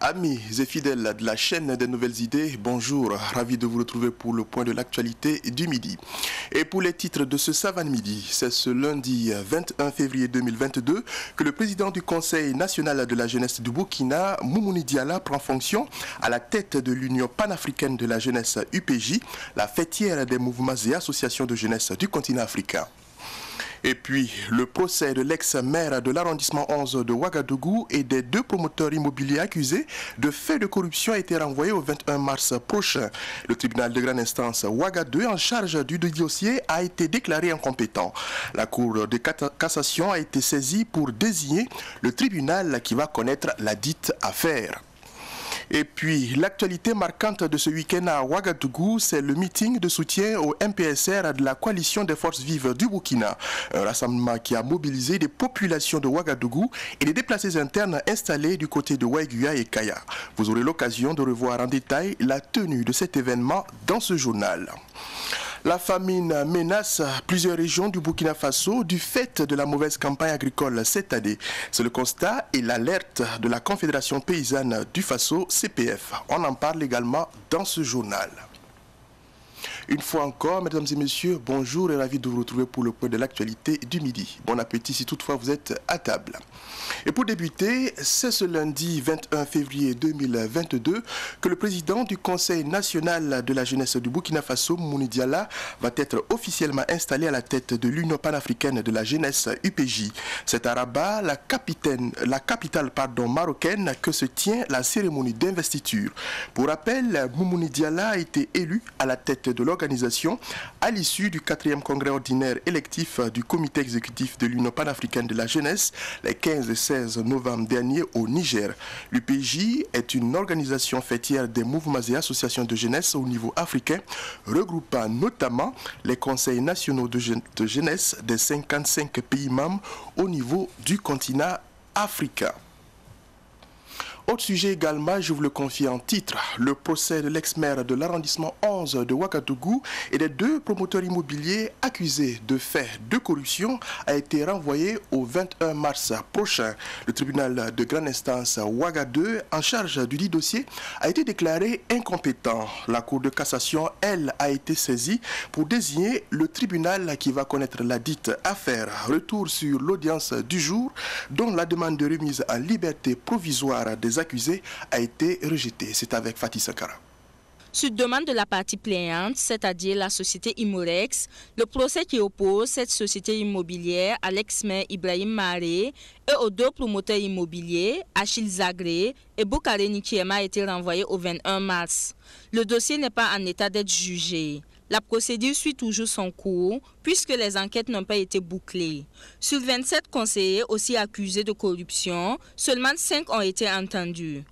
Amis et fidèles de la chaîne des nouvelles idées, bonjour, ravi de vous retrouver pour le point de l'actualité du midi. Et pour les titres de ce Savane Midi, c'est ce lundi 21 février 2022 que le président du Conseil national de la jeunesse du Burkina, Moumouni Diala, prend fonction à la tête de l'Union panafricaine de la jeunesse UPJ, la fêtière des mouvements et associations de jeunesse du continent africain. Et puis, le procès de l'ex-maire de l'arrondissement 11 de Ouagadougou et des deux promoteurs immobiliers accusés de faits de corruption a été renvoyé au 21 mars prochain. Le tribunal de grande instance Ouaga 2 en charge du dossier a été déclaré incompétent. La Cour de cassation a été saisie pour désigner le tribunal qui va connaître la dite affaire. Et puis, l'actualité marquante de ce week-end à Ouagadougou, c'est le meeting de soutien au MPSR de la coalition des forces vives du Burkina. Un rassemblement qui a mobilisé des populations de Ouagadougou et des déplacés internes installés du côté de Ouaiguya et Kaya. Vous aurez l'occasion de revoir en détail la tenue de cet événement dans ce journal. La famine menace plusieurs régions du Burkina Faso du fait de la mauvaise campagne agricole cette année. C'est le constat et l'alerte de la Confédération paysanne du Faso, CPF. On en parle également dans ce journal. Une fois encore, mesdames et messieurs, bonjour et ravi de vous retrouver pour le point de l'actualité du midi. Bon appétit si toutefois vous êtes à table. Et pour débuter, c'est ce lundi 21 février 2022 que le président du Conseil national de la jeunesse du Burkina Faso, Moumouni Diala, va être officiellement installé à la tête de l'Union panafricaine de la jeunesse UPJ. C'est à Rabat, la capitale marocaine, que se tient la cérémonie d'investiture. Pour rappel, Moumouni Diala a été élu à la tête de l'organisation à l'issue du 4e congrès ordinaire électif du comité exécutif de l'Union panafricaine de la jeunesse les 15 et 16 novembre dernier au Niger. L'UPJ est une organisation fêtière des mouvements et associations de jeunesse au niveau africain, regroupant notamment les conseils nationaux de jeunesse des 55 pays membres au niveau du continent africain. Autre sujet également, je vous le confie en titre, le procès de l'ex-maire de l'arrondissement 11 de Ouagadougou et des deux promoteurs immobiliers accusés de faits de corruption a été renvoyé au 21 mars prochain. Le tribunal de grande instance Ouaga 2 en charge du dit dossier a été déclaré incompétent. La Cour de cassation, elle, a été saisie pour désigner le tribunal qui va connaître la dite affaire. Retour sur l'audience du jour dont la demande de remise en liberté provisoire des accusés a été rejetée. C'est avec Fatih Sankara. Sur demande de la partie plaignante, c'est-à-dire la société Imorex, le procès qui oppose cette société immobilière à l'ex-maire Ibrahim Maré et aux deux promoteurs immobiliers, Achille Zagré et Boukare Nikiema, a été renvoyé au 21 mars. Le dossier n'est pas en état d'être jugé. La procédure suit toujours son cours puisque les enquêtes n'ont pas été bouclées. Sur 27 conseillers aussi accusés de corruption, seulement 5 ont été entendus.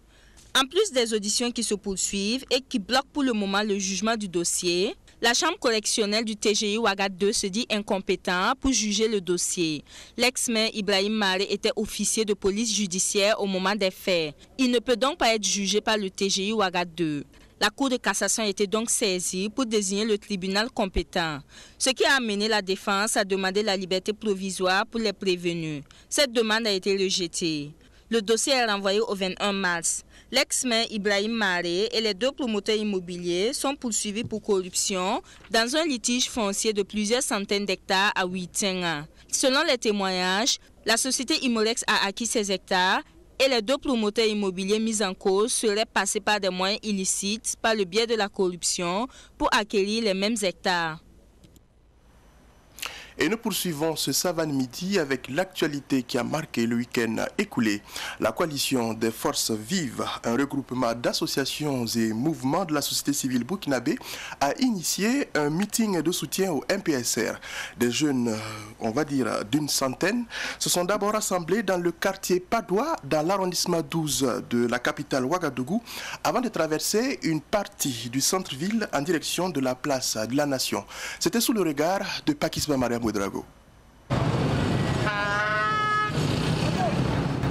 En plus des auditions qui se poursuivent et qui bloquent pour le moment le jugement du dossier, la chambre correctionnelle du TGI Ouaga 2 se dit incompétent pour juger le dossier. L'ex-maire Ibrahim Maré était officier de police judiciaire au moment des faits. Il ne peut donc pas être jugé par le TGI Ouaga 2. La Cour de cassation a été donc saisie pour désigner le tribunal compétent, ce qui a amené la défense à demander la liberté provisoire pour les prévenus. Cette demande a été rejetée. Le dossier est renvoyé au 21 mars. L'ex-maire Ibrahim Maré et les deux promoteurs immobiliers sont poursuivis pour corruption dans un litige foncier de plusieurs centaines d'hectares à Ouittenga. Selon les témoignages, la société Imorex a acquis ces hectares et les deux promoteurs immobiliers mis en cause seraient passés par des moyens illicites par le biais de la corruption pour acquérir les mêmes hectares. Et nous poursuivons ce Savane Midi avec l'actualité qui a marqué le week-end écoulé. La coalition des forces vives, un regroupement d'associations et mouvements de la société civile burkinabé, a initié un meeting de soutien au MPSR. Des jeunes, on va dire d'une centaine, se sont d'abord rassemblés dans le quartier Padoua, dans l'arrondissement 12 de la capitale Ouagadougou, avant de traverser une partie du centre-ville en direction de la place de la Nation. C'était sous le regard de Pakisba Mariam Ouedraogo.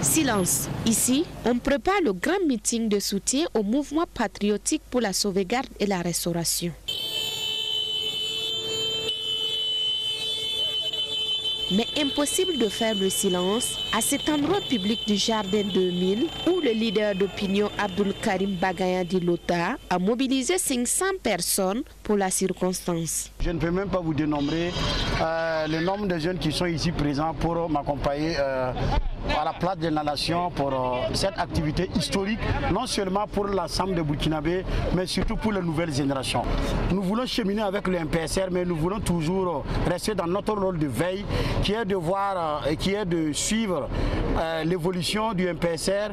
Silence. Ici, on prépare le grand meeting de soutien au mouvement patriotique pour la sauvegarde et la restauration. Mais impossible de faire le silence à cet endroit public du Jardin 2000 où le leader d'opinion Abdul Karim Bagaya Dilota a mobilisé 500 personnes pour la circonstance. Je ne peux même pas vous dénombrer le nombre de jeunes qui sont ici présents pour m'accompagner à la place de la nation pour cette activité historique, non seulement pour l'ensemble des Burkinabés, mais surtout pour les nouvelles générations. Nous voulons cheminer avec le MPSR, mais nous voulons toujours rester dans notre rôle de veille, qui est de voir et qui est de suivre l'évolution du MPSR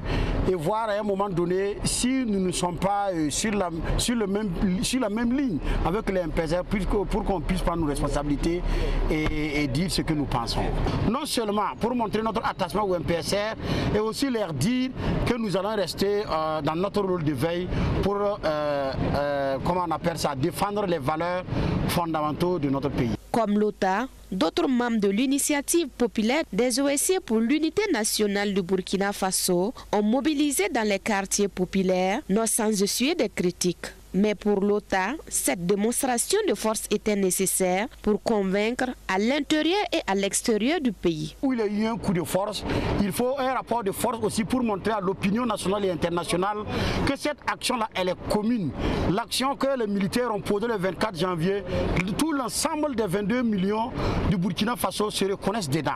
et voir à un moment donné si nous ne sommes pas sur la même ligne avec le MPSR pour qu'on puisse prendre nos responsabilités et dire ce que nous pensons. Non seulement pour montrer notre attachement au MPSR et aussi leur dire que nous allons rester dans notre rôle de veille pour, comment on appelle ça, défendre les valeurs fondamentaux de notre pays. Comme l'OTA, d'autres membres de l'initiative populaire des OSC pour l'unité nationale du Burkina Faso ont mobilisé dans les quartiers populaires, non sans essuyer des critiques. Mais pour l'OTA, cette démonstration de force était nécessaire pour convaincre à l'intérieur et à l'extérieur du pays. Où il y a eu un coup de force, il faut un rapport de force aussi pour montrer à l'opinion nationale et internationale que cette action-là, elle est commune. L'action que les militaires ont posée le 24 janvier, tout l'ensemble des 22 millions du Burkina Faso se reconnaissent dedans.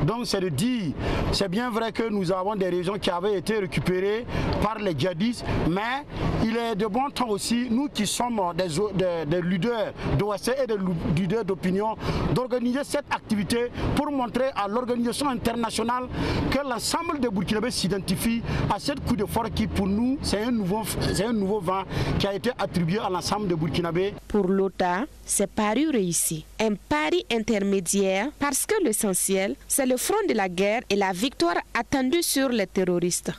Donc c'est de dire, c'est bien vrai que nous avons des régions qui avaient été récupérées par les djihadistes, mais il est de bon temps aussi, nous qui sommes des leaders d'OSC et des leaders d'opinion, d'organiser cette activité pour montrer à l'organisation internationale que l'ensemble des Burkinabés s'identifient à cette coup de force qui pour nous c'est un nouveau vent qui a été attribué à l'ensemble des Burkinabés. Pour l'OTA, c'est pari réussi. Un pari intermédiaire parce que l'essentiel, c'est le front de la guerre et la victoire attendue sur les terroristes.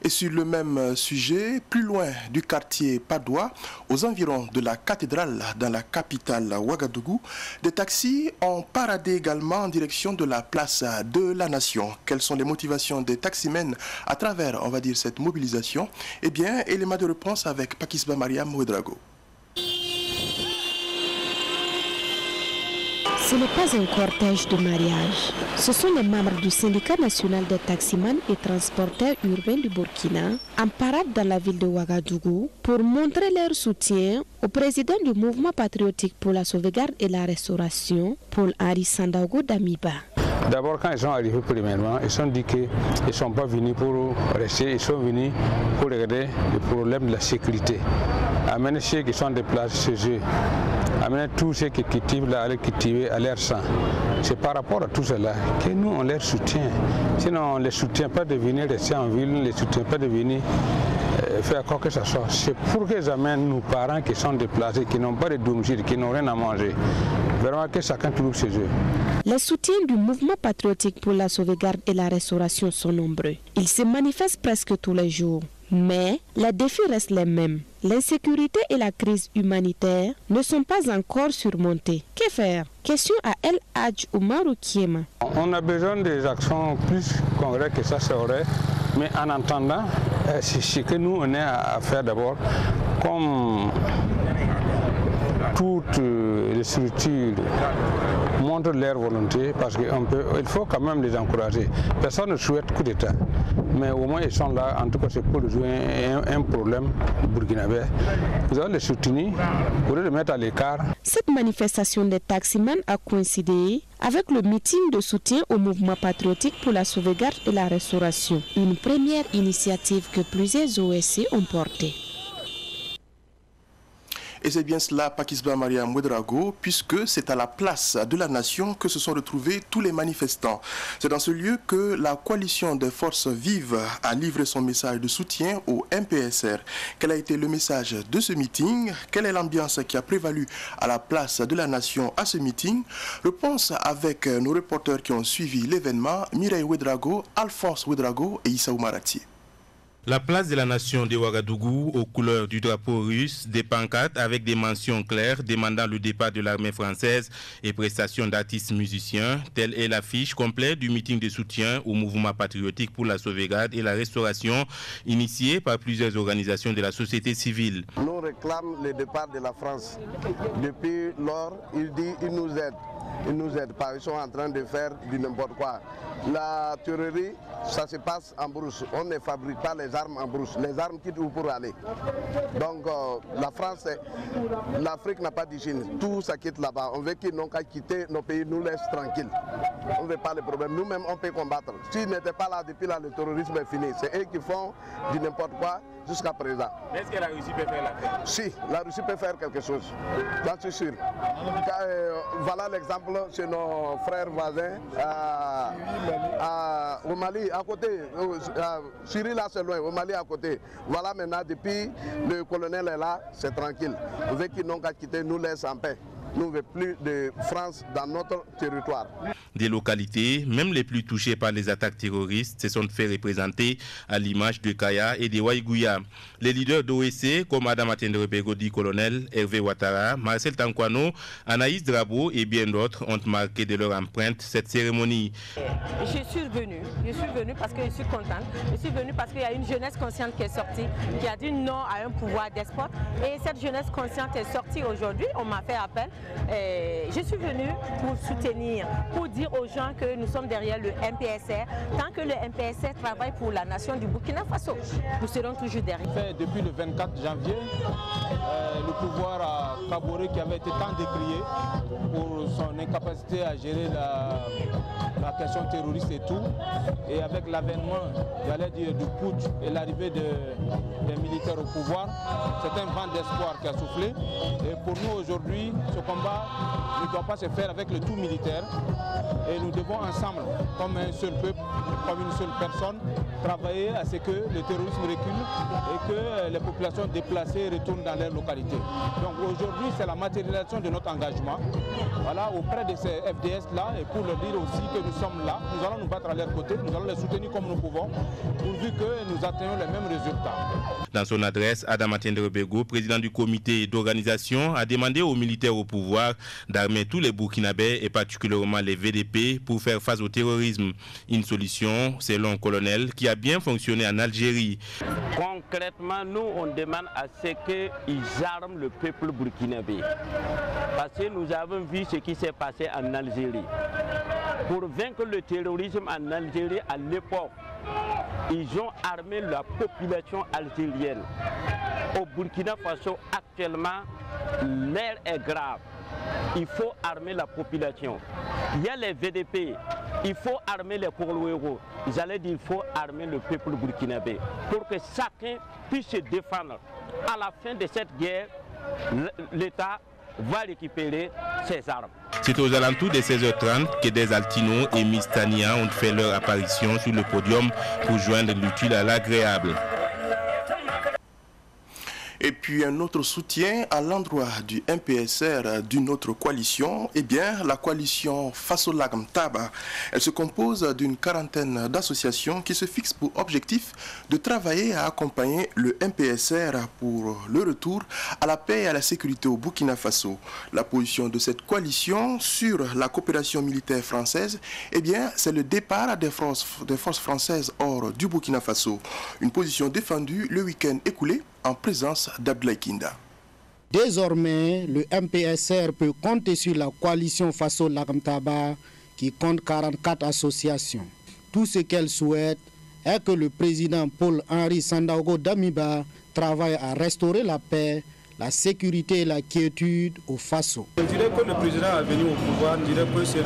Et sur le même sujet, plus loin du quartier Padoua, aux environs de la cathédrale dans la capitale Ouagadougou, des taxis ont paradé également en direction de la place de la Nation. Quelles sont les motivations des taximens à travers, on va dire, cette mobilisation? Eh bien, élément de réponse avec Pakisba Mariam Ouedraogo. Ce n'est pas un cortège de mariage. Ce sont les membres du syndicat national des taximans et transporteurs urbains du Burkina en parade dans la ville de Ouagadougou pour montrer leur soutien au président du mouvement patriotique pour la sauvegarde et la restauration, Paul-Henri Sandaogo Damiba. D'abord, quand ils sont arrivés premièrement, ils se sont dit qu'ils ne sont pas venus pour rester, ils sont venus pour regarder le problème de la sécurité. Amener ceux qui sont déplacés chez eux, amener tous ceux qui cultivent là, à les cultiver à leur sang. C'est par rapport à tout cela que nous, on les soutient. Sinon, on ne les soutient pas de venir rester en ville, on ne les soutient pas de venir faire quoi que ce soit. C'est pour qu'ils amènent nos parents qui sont déplacés, qui n'ont pas de domicile, qui n'ont rien à manger. Vraiment que chacun trouve chez eux. Les soutiens du mouvement patriotique pour la sauvegarde et la restauration sont nombreux. Ils se manifestent presque tous les jours. Mais les défis restent les mêmes. L'insécurité et la crise humanitaire ne sont pas encore surmontées. Que faire? Question à El Hadj Oumarou Kiema. On a besoin des actions plus concrètes que ça serait. Mais en attendant, c'est ce que nous on est à faire d'abord. Comme toutes les structures montrent leur volonté, parce qu'il faut quand même les encourager. Personne ne souhaite coup d'État, mais au moins ils sont là, en tout cas c'est pour résoudre un problème burkinabé. Vous allez les soutenir, vous allez les mettre à l'écart. Cette manifestation des taximans a coïncidé avec le meeting de soutien au mouvement patriotique pour la sauvegarde et la restauration, une première initiative que plusieurs OSC ont portée. Et c'est bien cela, Pakisba Mariam Ouedraogo, puisque c'est à la place de la Nation que se sont retrouvés tous les manifestants. C'est dans ce lieu que la coalition des forces vives a livré son message de soutien au MPSR. Quel a été le message de ce meeting? Quelle est l'ambiance qui a prévalu à la place de la Nation à ce meeting? Réponse avec nos reporters qui ont suivi l'événement, Mireille Ouedraogo, Alphonse Ouedraogo et Issa Oumarati. La place de la nation de Ouagadougou aux couleurs du drapeau russe, des pancartes avec des mentions claires demandant le départ de l'armée française et prestations d'artistes musiciens. Telle est l'affiche complète du meeting de soutien au mouvement patriotique pour la sauvegarde et la restauration initié par plusieurs organisations de la société civile. Nous réclamons le départ de la France. Depuis lors, il dit qu'il nous aide. Ils nous aident pas, ils sont en train de faire du n'importe quoi. La tuerie, ça se passe en brousse. On ne fabrique pas les armes en brousse. Les armes quittent où pour aller. Donc la France, l'Afrique n'a pas d'hygiène. Tout ça quitte là-bas. On veut qu'ils n'ont qu'à quitter nos pays, nous laissent tranquilles. On ne veut pas les problèmes. Nous-mêmes, on peut combattre. S'ils n'étaient pas là depuis là, le terrorisme est fini. C'est eux qui font du n'importe quoi jusqu'à présent. Mais est-ce que la Russie peut faire l'affaire? Si, la Russie peut faire quelque chose. J'en suis sûr. Voilà l'exemple chez nos frères voisins au Mali, à côté. Syrie là c'est loin, au Mali à côté. Voilà maintenant, depuis le colonel est là, c'est tranquille. On veut qu'ils n'ont qu'à quitter, nous laissent en paix. Nous ne voulons plus de France dans notre territoire. Des localités, même les plus touchées par les attaques terroristes, se sont fait représenter à l'image de Kaya et de Waïgouya. Les leaders d'OEC, comme Adam Atendere Begodi, colonel, Hervé Ouattara, Marcel Tankwano, Anaïs Drabo et bien d'autres ont marqué de leur empreinte cette cérémonie. Je suis venue parce que je suis contente. Je suis venue parce qu'il y a une jeunesse consciente qui est sortie, qui a dit non à un pouvoir despote. Et cette jeunesse consciente est sortie aujourd'hui, on m'a fait appel. Je suis venue pour soutenir, pour dire aux gens que nous sommes derrière le MPSR. Tant que le MPSR travaille pour la nation du Burkina Faso, nous serons toujours derrière. Depuis le 24 janvier, le pouvoir à Kaboré qui avait été tant décrié pour son incapacité à gérer la question terroriste et tout, et avec l'avènement, j'allais dire, du putsch et l'arrivée des militaires au pouvoir, c'est un vent d'espoir qui a soufflé. Et pour nous aujourd'hui, ce combat ne doit pas se faire avec le tout militaire et nous devons ensemble, comme un seul peuple, comme une seule personne, travailler à ce que le terrorisme recule et que les populations déplacées retournent dans leur localité. Donc aujourd'hui, c'est la matérialisation de notre engagement, voilà, auprès de ces FDS-là, et pour leur dire aussi que nous sommes là, nous allons nous battre à leur côté, nous allons les soutenir comme nous pouvons, pourvu que nous atteignons les mêmes résultats. Dans son adresse, Adam Atendere Bego, président du comité d'organisation, a demandé aux militaires au pouvoir d'armer tous les Burkinabés et particulièrement les VDP pour faire face au terrorisme. Une solution, selon le colonel, qui a bien fonctionné en Algérie. Concrètement, nous, on demande à ce qu'ils arment le peuple burkinabé. Parce que nous avons vu ce qui s'est passé en Algérie. Pour vaincre le terrorisme en Algérie, à l'époque, ils ont armé la population algérienne. Au Burkina Faso, actuellement, l'air est grave. Il faut armer la population. Il y a les VDP, il faut armer les Kourouéros. J'allais dire qu'il faut armer le peuple burkinabé pour que chacun puisse se défendre. À la fin de cette guerre, l'État va récupérer ses armes. C'est aux alentours de 16h30 que des Altino et Miss Tania ont fait leur apparition sur le podium pour joindre l'utile à l'agréable. Et puis un autre soutien à l'endroit du MPSR d'une autre coalition, eh bien la coalition Faso-Lagam Taba. Elle se compose d'une quarantaine d'associations qui se fixent pour objectif de travailler à accompagner le MPSR pour le retour à la paix et à la sécurité au Burkina Faso. La position de cette coalition sur la coopération militaire française, eh bien c'est le départ des forces françaises hors du Burkina Faso. Une position défendue le week-end écoulé en présence d'Abdoulaye Kinda. Désormais, le MPSR peut compter sur la coalition Faso-Lagam Taba qui compte 44 associations. Tout ce qu'elle souhaite est que le président Paul-Henri Sandaogo Damiba travaille à restaurer la paix, la sécurité et la quiétude au Faso. Je dirais que le président est venu au pouvoir, je dirais que c'est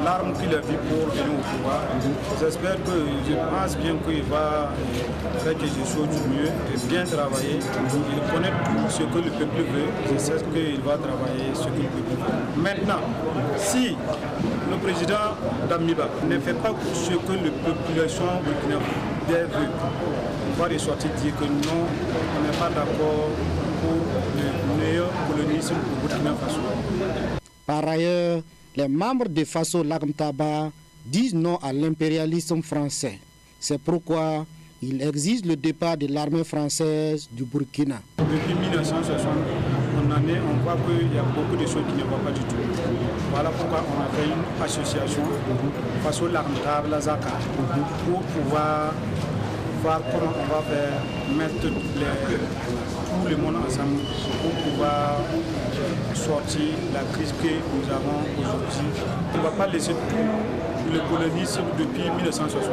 l'arme qu'il a vue pour venir au pouvoir. J'espère je pense bien qu'il va faire quelque chose de mieux, de bien travailler. Il connaît tout ce que le peuple veut, je sais qu'il va travailler ce que le peuple veut. Maintenant, si le président Damiba ne fait pas ce que la population burkinabé veut, on va ressortir dire que non, on n'est pas d'accord pour le meilleur colonisme au Burkina Faso. Par ailleurs, les membres de Faso-Lagam Taba disent non à l'impérialisme français. C'est pourquoi Il exige le départ de l'armée française du Burkina. Depuis 1960, on voit qu'il y a beaucoup de choses qui ne vont pas du tout. Voilà pourquoi on a fait une association face au Larntable, la Zaka, pour pouvoir voir comment on va faire mettre tout le monde ensemble pour pouvoir sortir la crise que nous avons aujourd'hui. On ne va pas laisser tout le colonisme depuis 1960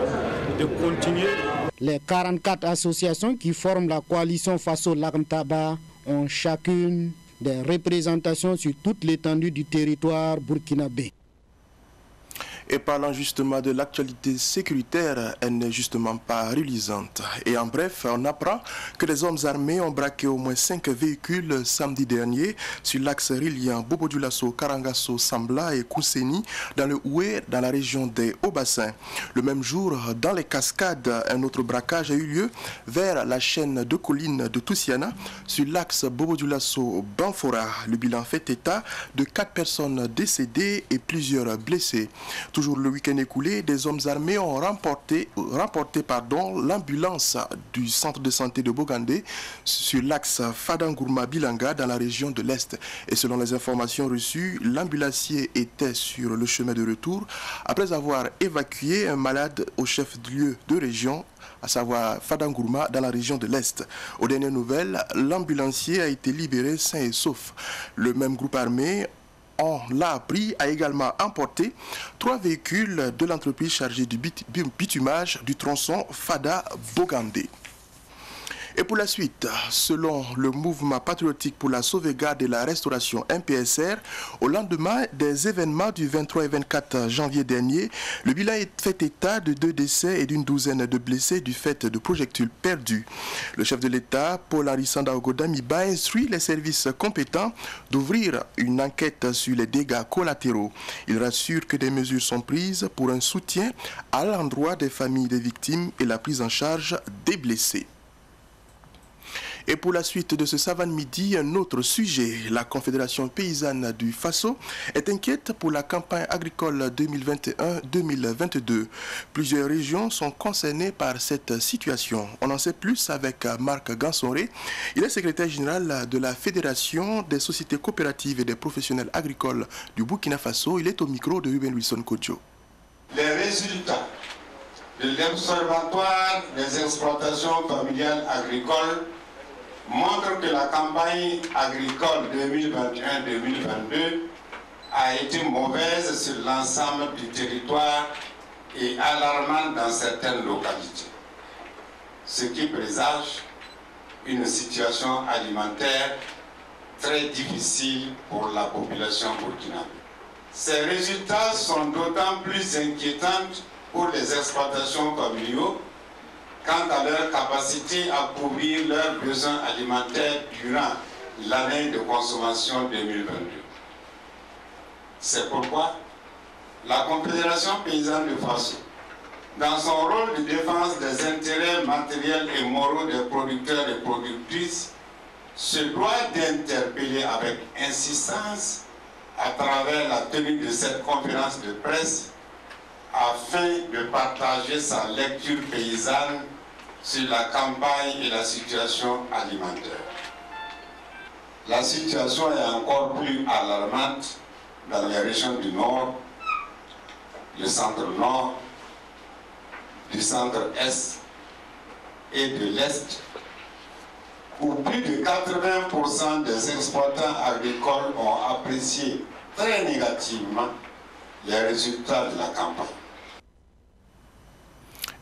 de continuer. Les 44 associations qui forment la coalition Faso Larntaba ont chacune des représentations sur toute l'étendue du territoire burkinabé. Et parlant justement de l'actualité sécuritaire, elle n'est justement pas reluisante. Et en bref, on apprend que les hommes armés ont braqué au moins 5 véhicules samedi dernier sur l'axe reliant Bobo-Dioulasso, Karangasso, Sambla et Kousseni dans le Houé, dans la région des Hauts-Bassins. Le même jour, dans les Cascades, un autre braquage a eu lieu vers la chaîne de collines de Toussiana sur l'axe Bobo-Dioulasso-Banfora. Le bilan fait état de 4 personnes décédées et plusieurs blessés. Toujours le week-end écoulé, des hommes armés ont remporté l'ambulance du centre de santé de Bogandé sur l'axe Fadangourma-Bilanga dans la région de l'Est. Et selon les informations reçues, l'ambulancier était sur le chemin de retour après avoir évacué un malade au chef-lieu de région, à savoir Fadangourma dans la région de l'Est. Aux dernières nouvelles, l'ambulancier a été libéré sain et sauf. Le même groupe armé, on l'a appris, a également emporté 3 véhicules de l'entreprise chargée du bitumage du tronçon Fada-Bogandé. Et pour la suite, selon le mouvement patriotique pour la sauvegarde et la restauration MPSR, au lendemain des événements du 23 et 24 janvier dernier, le bilan fait état de 2 décès et d'une douzaine de blessés du fait de projectiles perdus. Le chef de l'État, Paul-Henri Sandaogo Damiba, instruit les services compétents d'ouvrir une enquête sur les dégâts collatéraux. Il rassure que des mesures sont prises pour un soutien à l'endroit des familles des victimes et la prise en charge des blessés. Et pour la suite de ce Savane Midi, un autre sujet. La Confédération paysanne du Faso est inquiète pour la campagne agricole 2021-2022. Plusieurs régions sont concernées par cette situation. On en sait plus avec Marc Gansonré. Il est secrétaire général de la Fédération des sociétés coopératives et des professionnels agricoles du Burkina Faso. Il est au micro de Ruben Wilson Kodjo. Les résultats de l'Observatoire des exploitations familiales agricoles montre que la campagne agricole 2021-2022 a été mauvaise sur l'ensemble du territoire et alarmante dans certaines localités, ce qui présage une situation alimentaire très difficile pour la population burkinabé. Ces résultats sont d'autant plus inquiétants pour les exploitations familiales quant à leur capacité à couvrir leurs besoins alimentaires durant l'année de consommation 2022. C'est pourquoi la Confédération paysanne du Faso, dans son rôle de défense des intérêts matériels et moraux des producteurs et productrices, se doit d'interpeller avec insistance à travers la tenue de cette conférence de presse afin de partager sa lecture paysanne sur la campagne et la situation alimentaire. La situation est encore plus alarmante dans les régions du Nord, le centre-Nord, du centre-Est et de l'Est, où plus de 80% des exploitants agricoles ont apprécié très négativement les résultats de la campagne.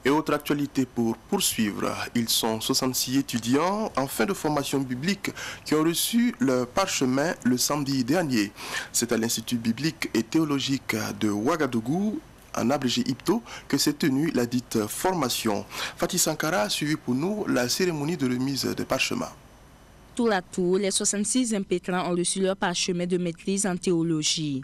Et autre actualité pour poursuivre, ils sont 66 étudiants en fin de formation biblique qui ont reçu leur parchemin le samedi dernier. C'est à l'Institut biblique et théologique de Ouagadougou, en abrégé IPTO, que s'est tenue la dite formation. Fatih Sankara a suivi pour nous la cérémonie de remise des parchemins. Tour à tour, les 66 impétrants ont reçu leur parchemin de maîtrise en théologie.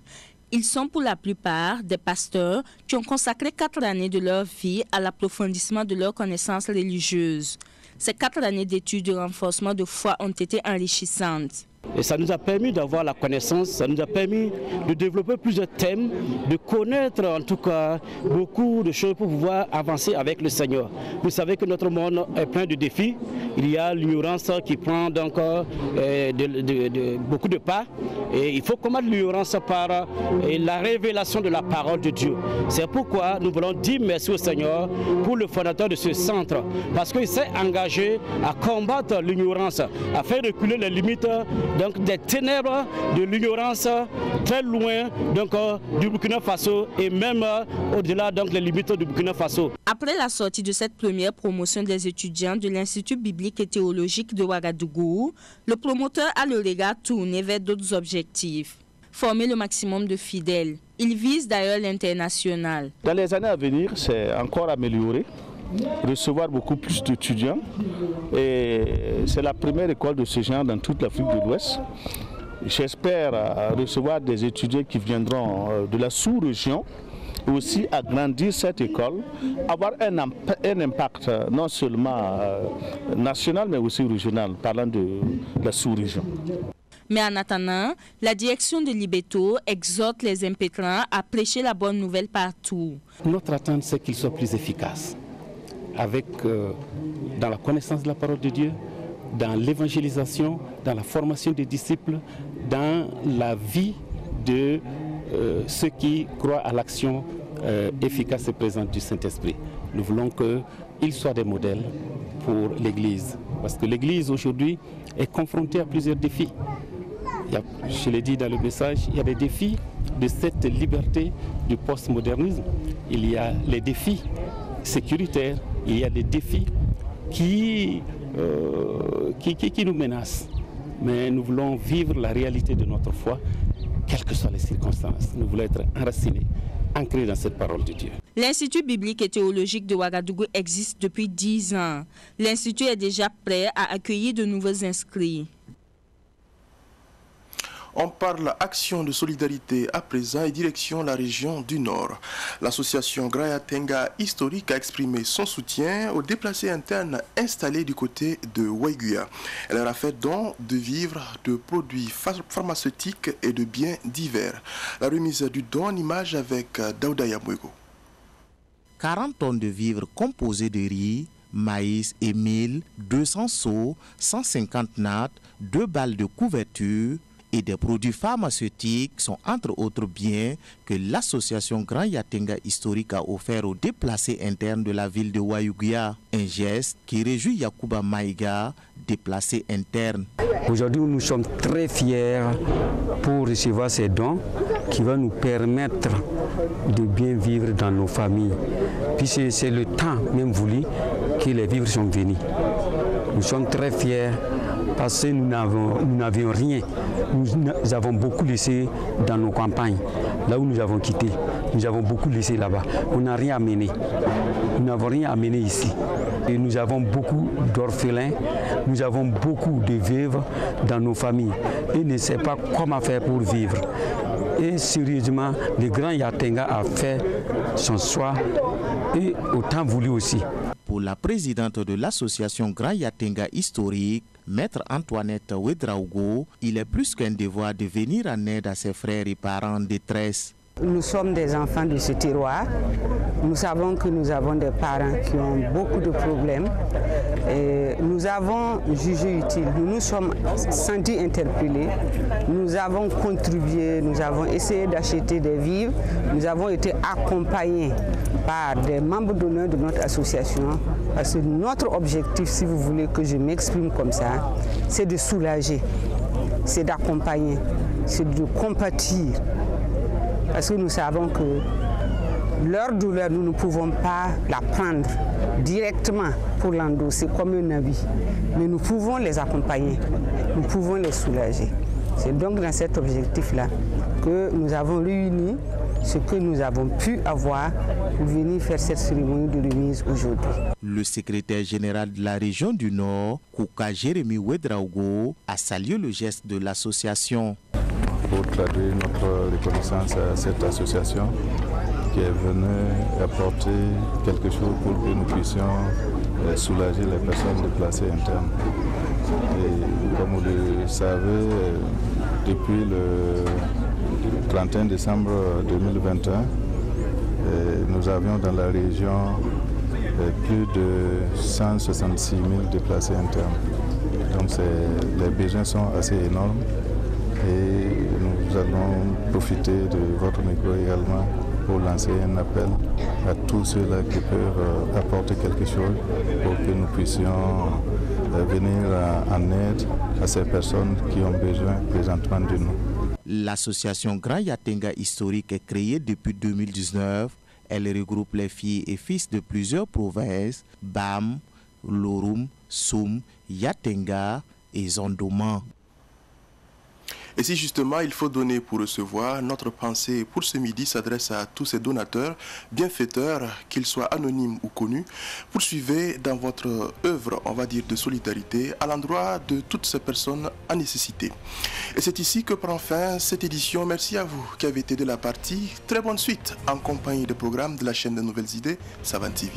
Ils sont pour la plupart des pasteurs qui ont consacré 4 années de leur vie à l'approfondissement de leurs connaissances religieuses. Ces 4 années d'études de renforcement de foi ont été enrichissantes. Et ça nous a permis d'avoir la connaissance, ça nous a permis de développer plusieurs thèmes, de connaître en tout cas beaucoup de choses pour pouvoir avancer avec le Seigneur. Vous savez que notre monde est plein de défis. Il y a l'ignorance qui prend donc beaucoup de pas. Et il faut combattre l'ignorance par la révélation de la parole de Dieu. C'est pourquoi nous voulons dire merci au Seigneur pour le fondateur de ce centre. Parce qu'il s'est engagé à combattre l'ignorance, à faire reculer les limites donc des ténèbres de l'ignorance très loin donc, du Burkina Faso et même au-delà donc les limites du Burkina Faso. Après la sortie de cette première promotion des étudiants de l'Institut biblique et théologique de Ouagadougou, le promoteur a le regard tourné vers d'autres objectifs. Former le maximum de fidèles. Il vise d'ailleurs l'international. Dans les années à venir, c'est encore amélioré. Recevoir beaucoup plus d'étudiants et c'est la première école de ce genre dans toute l'Afrique de l'Ouest. J'espère recevoir des étudiants qui viendront de la sous-région, aussi agrandir cette école, avoir un impact non seulement national mais aussi régional, parlant de la sous-région. Mais en attendant, la direction de Libetto exhorte les impétrants à prêcher la bonne nouvelle partout. Notre attente, c'est qu'ils soient plus efficaces. Dans la connaissance de la parole de Dieu, dans l'évangélisation, dans la formation des disciples, dans la vie de ceux qui croient à l'action efficace et présente du Saint-Esprit. Nous voulons qu'ils soient des modèles pour l'Église. Parce que l'Église aujourd'hui est confrontée à plusieurs défis. Je l'ai dit dans le message, il y a des défis de cette liberté du postmodernisme. Il y a les défis sécuritaires, il y a des défis qui nous menacent. Mais nous voulons vivre la réalité de notre foi, quelles que soient les circonstances. Nous voulons être enracinés, ancrés dans cette parole de Dieu. L'Institut biblique et théologique de Ouagadougou existe depuis 10 ans. L'Institut est déjà prêt à accueillir de nouveaux inscrits. On parle action de solidarité à présent et direction la région du Nord. L'association Grayatenga Historique a exprimé son soutien aux déplacés internes installés du côté de Waiguya. Elle leur a fait don de vivres, de produits pharmaceutiques et de biens divers. La remise du don en image avec Daouda Yamouego. 40 tonnes de vivres composés de riz, maïs et mil, 200 seaux, 150 nattes, 2 balles de couverture et des produits pharmaceutiques sont entre autres biens que l'association Grand Yatenga Historique a offert aux déplacés internes de la ville de Waiguya. Un geste qui réjouit Yacouba Maïga, déplacé interne. Aujourd'hui, nous sommes très fiers pour recevoir ces dons qui vont nous permettre de bien vivre dans nos familles. Puisque c'est le temps même voulu que les vivres sont venus. Nous sommes très fiers parce que nous n'avions rien. Nous avons beaucoup laissé dans nos campagnes, là où nous avons quitté. Nous avons beaucoup laissé là-bas. On n'a rien amené. Nous n'avons rien amené ici. Et nous avons beaucoup d'orphelins, nous avons beaucoup de veuves dans nos familles. Et ne savent pas comment faire pour vivre. Et sérieusement, le Grand Yatenga a fait son choix et au temps voulu aussi. Pour la présidente de l'association Grand Yatenga Historique, Maître Antoinette Ouedraogo, il est plus qu'un devoir de venir en aide à ses frères et parents en détresse. Nous sommes des enfants de ce terroir. Nous savons que nous avons des parents qui ont beaucoup de problèmes. Et nous avons jugé utile, nous nous sommes sentis interpellés. Nous avons contribué, nous avons essayé d'acheter des vivres. Nous avons été accompagnés par des membres d'honneur de notre association. Parce que notre objectif, si vous voulez que je m'exprime comme ça, c'est de soulager, c'est d'accompagner, c'est de compatir. Parce que nous savons que leur douleur, nous ne pouvons pas la prendre directement pour l'endosser comme un habit. Mais nous pouvons les accompagner, nous pouvons les soulager. C'est donc dans cet objectif-là que nous avons réuni ce que nous avons pu avoir pour venir faire cette cérémonie de remise aujourd'hui. Le secrétaire général de la région du Nord, Kouka Jérémy Ouedraogo, a salué le geste de l'association. Pour traduire notre reconnaissance à cette association qui est venue apporter quelque chose pour que nous puissions soulager les personnes déplacées internes. Et comme vous le savez, depuis le 31 décembre 2021, nous avions dans la région plus de 166 000 déplacés internes. Donc les besoins sont assez énormes et nous allons profiter de votre micro également pour lancer un appel à tous ceux-là qui peuvent apporter quelque chose pour que nous puissions venir en aide à ces personnes qui ont besoin présentement de nous. L'association Grand Yatenga Historique est créée depuis 2019. Elle regroupe les filles et fils de plusieurs provinces, Bam, Lorum, Soum, Yatenga et Zondoman. Et si justement il faut donner pour recevoir, notre pensée pour ce midi s'adresse à tous ces donateurs, bienfaiteurs, qu'ils soient anonymes ou connus. Poursuivez dans votre œuvre, on va dire, de solidarité à l'endroit de toutes ces personnes en nécessité. Et c'est ici que prend fin cette édition. Merci à vous qui avez été de la partie. Très bonne suite en compagnie des programmes de la chaîne de Nouvelles Idées, Savane TV.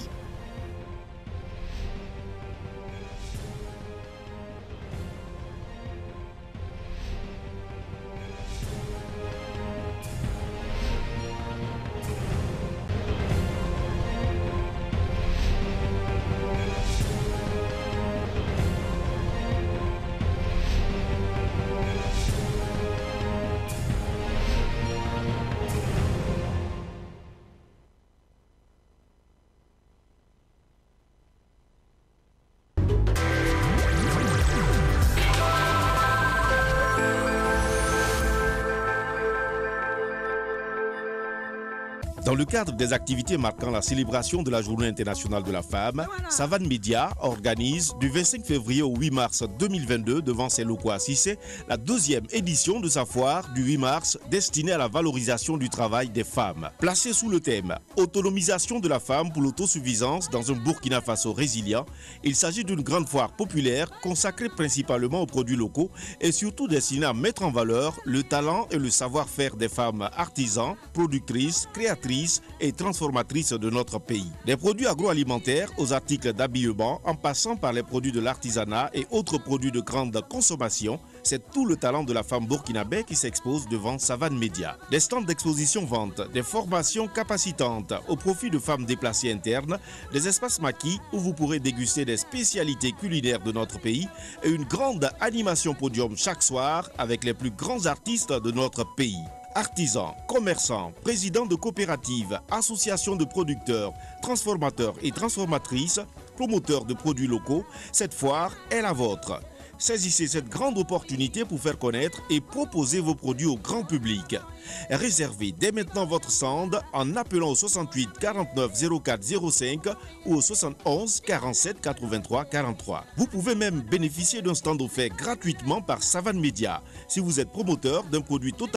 Dans le cadre des activités marquant la célébration de la Journée internationale de la femme, Savane Média organise du 25 février au 8 mars 2022 devant ses locaux à Cissé la deuxième édition de sa foire du 8 mars destinée à la valorisation du travail des femmes. Placée sous le thème « Autonomisation de la femme pour l'autosuffisance dans un Burkina Faso résilient », il s'agit d'une grande foire populaire consacrée principalement aux produits locaux et surtout destinée à mettre en valeur le talent et le savoir-faire des femmes artisans, productrices, créatrices et transformatrices de notre pays. Des produits agroalimentaires aux articles d'habillement en passant par les produits de l'artisanat et autres produits de grande consommation, c'est tout le talent de la femme burkinabé qui s'expose devant Savane Média. Des stands d'exposition vente, des formations capacitantes au profit de femmes déplacées internes, des espaces maquis où vous pourrez déguster des spécialités culinaires de notre pays et une grande animation podium chaque soir avec les plus grands artistes de notre pays. Artisans, commerçants, présidents de coopératives, associations de producteurs, transformateurs et transformatrices, promoteurs de produits locaux, cette foire est la vôtre. Saisissez cette grande opportunité pour faire connaître et proposer vos produits au grand public. Réservez dès maintenant votre stand en appelant au 68 49 04 05 ou au 71 47 83 43. Vous pouvez même bénéficier d'un stand offert gratuitement par Savane Média si vous êtes promoteur d'un produit total